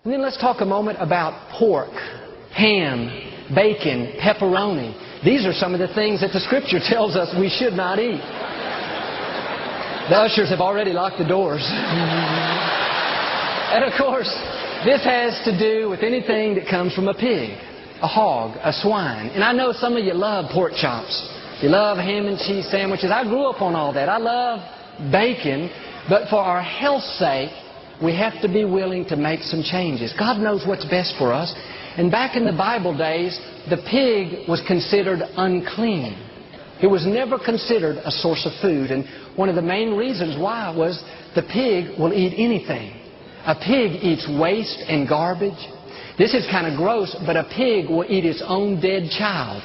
And then let's talk a moment about pork, ham, bacon, pepperoni. These are some of the things that the Scripture tells us we should not eat. The ushers have already locked the doors. And of course, this has to do with anything that comes from a pig, a hog, a swine. And I know some of you love pork chops. You love ham and cheese sandwiches. I grew up on all that. I love bacon. But for our health's sake, we have to be willing to make some changes. God knows what's best for us. And back in the Bible days, the pig was considered unclean. It was never considered a source of food. And one of the main reasons why was the pig will eat anything. A pig eats waste and garbage. This is kind of gross, but a pig will eat its own dead child.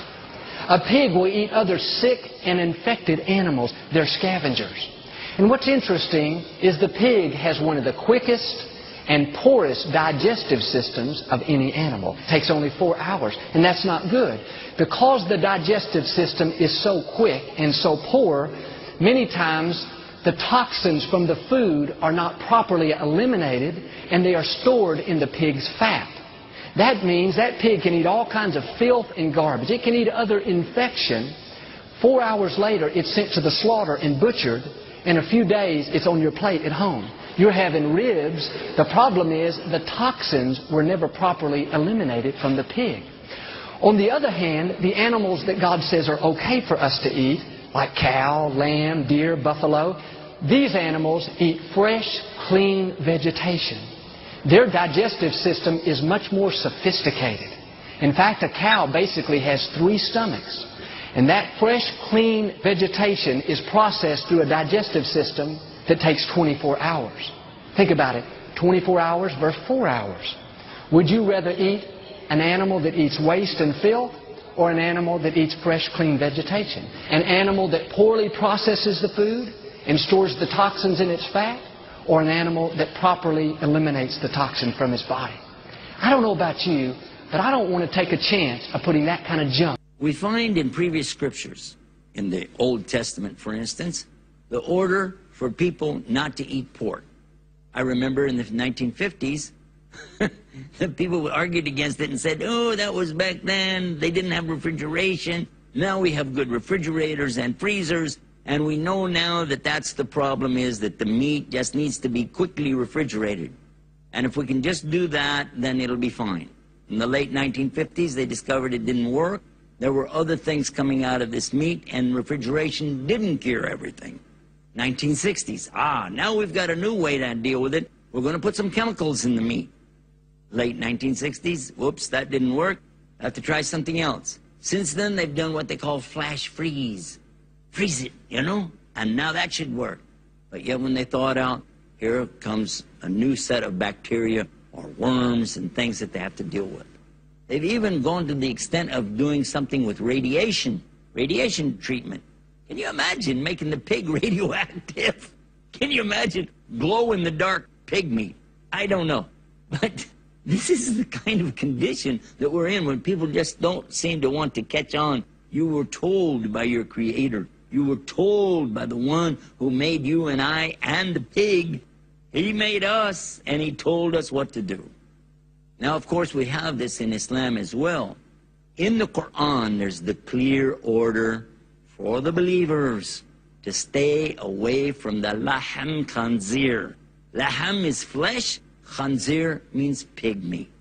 A pig will eat other sick and infected animals. They're scavengers. And what's interesting is the pig has one of the quickest and poorest digestive systems of any animal. It takes only 4 hours, and that's not good. Because the digestive system is so quick and so poor, many times the toxins from the food are not properly eliminated, and they are stored in the pig's fat. That means that pig can eat all kinds of filth and garbage. It can eat other infection. 4 hours later, it's sent to the slaughter and butchered. In a few days, it's on your plate at home. You're having ribs. The problem is the toxins were never properly eliminated from the pig. On the other hand, the animals that God says are okay for us to eat, like cow, lamb, deer, buffalo, these animals eat fresh, clean vegetation. Their digestive system is much more sophisticated. In fact, a cow basically has 3 stomachs. And that fresh, clean vegetation is processed through a digestive system that takes 24 hours. Think about it. 24 hours versus 4 hours. Would you rather eat an animal that eats waste and filth or an animal that eats fresh, clean vegetation? An animal that poorly processes the food and stores the toxins in its fat, or an animal that properly eliminates the toxin from its body? I don't know about you, but I don't want to take a chance of putting that kind of junk. We find in previous scriptures, in the Old Testament, for instance, the order for people not to eat pork. I remember in the 1950s, the people argued against it and said, oh, that was back then. They didn't have refrigeration. Now we have good refrigerators and freezers. And we know now that that's the problem, is that the meat just needs to be quickly refrigerated. And if we can just do that, then it'll be fine. In the late 1950s, they discovered it didn't work. There were other things coming out of this meat, and refrigeration didn't cure everything. 1960s, now we've got a new way to deal with it. We're going to put some chemicals in the meat. Late 1960s, whoops, that didn't work. I have to try something else. Since then, they've done what they call flash freeze. Freeze it, you know, and now that should work. But yet when they thaw it out, here comes a new set of bacteria or worms and things that they have to deal with. They've even gone to the extent of doing something with radiation treatment. Can you imagine making the pig radioactive? Can you imagine glow-in-the-dark pig meat? I don't know. But this is the kind of condition that we're in when people just don't seem to want to catch on. You were told by your Creator. You were told by the one who made you and I and the pig. He made us, and he told us what to do. Now, of course, we have this in Islam as well. In the Quran, there's the clear order for the believers to stay away from the laham khanzir. Laham is flesh, khanzir means pig meat.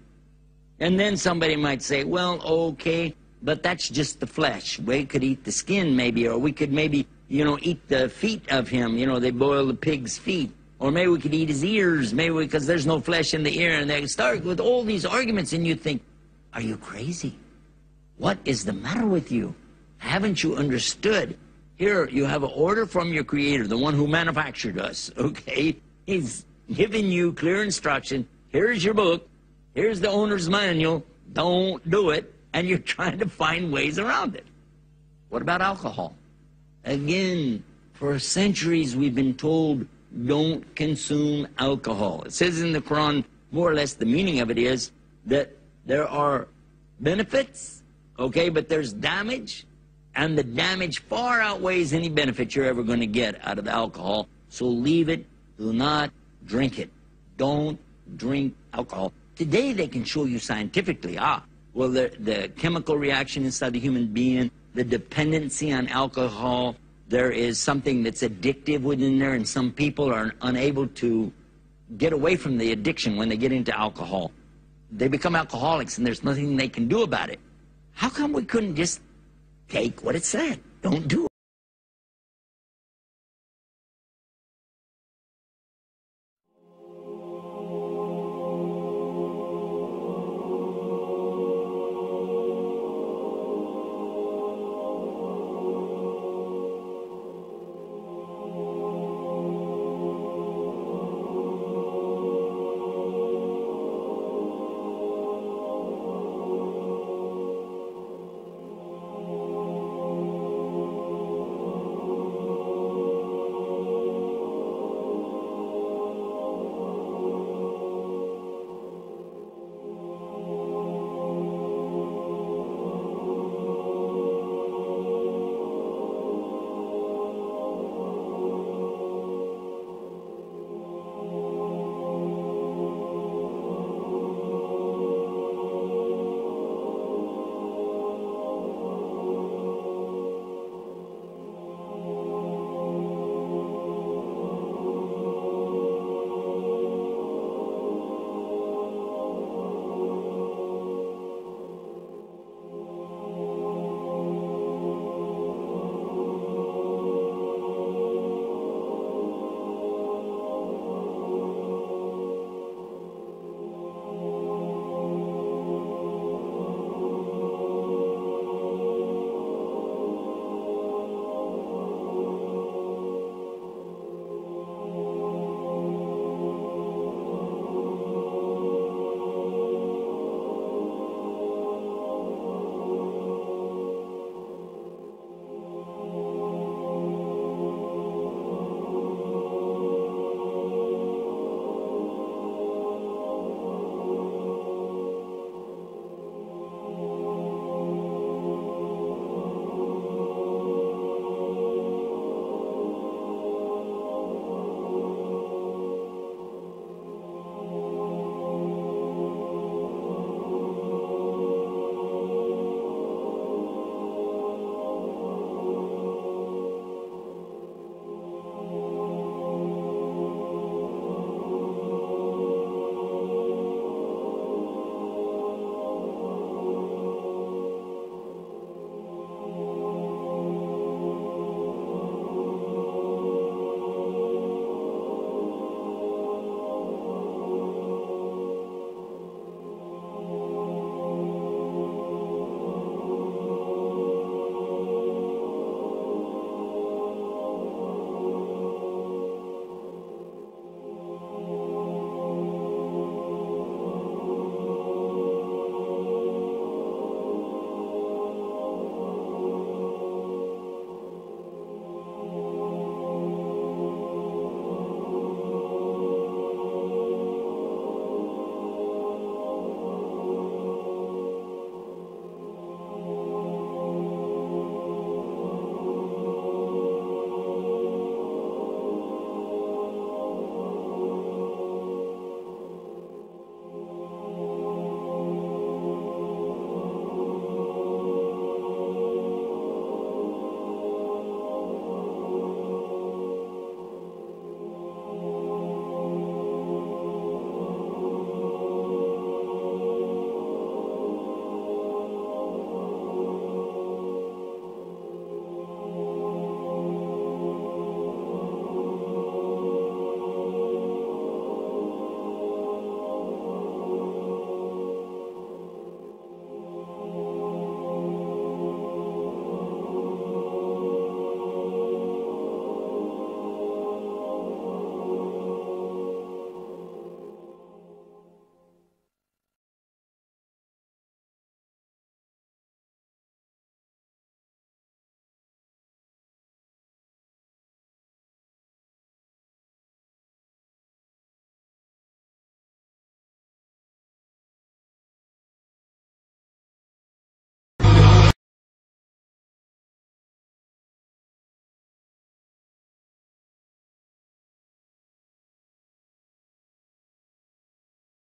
And then somebody might say, well, okay, but that's just the flesh. We could eat the skin maybe, or we could maybe, eat the feet of him. They boil the pig's feet. Or maybe we could eat his ears, maybe because there's no flesh in the ear. And they start with all these arguments, and you think, are you crazy? What is the matter with you? Haven't you understood? Here, you have an order from your Creator, the one who manufactured us, okay? He's giving you clear instruction. Here's your book. Here's the owner's manual. Don't do it. And you're trying to find ways around it. What about alcohol? Again, for centuries we've been told, don't consume alcohol. It says in the Quran, more or less the meaning of it is that there are benefits, okay, but there's damage. And the damage far outweighs any benefit you're ever going to get out of the alcohol. So leave it. Do not drink it. Don't drink alcohol. Today they can show you scientifically, well, the chemical reaction inside the human being, the dependency on alcohol, there is something that's addictive within there, and some people are unable to get away from the addiction when they get into alcohol. They become alcoholics, and there's nothing they can do about it. How come we couldn't just take what it said? Don't do it.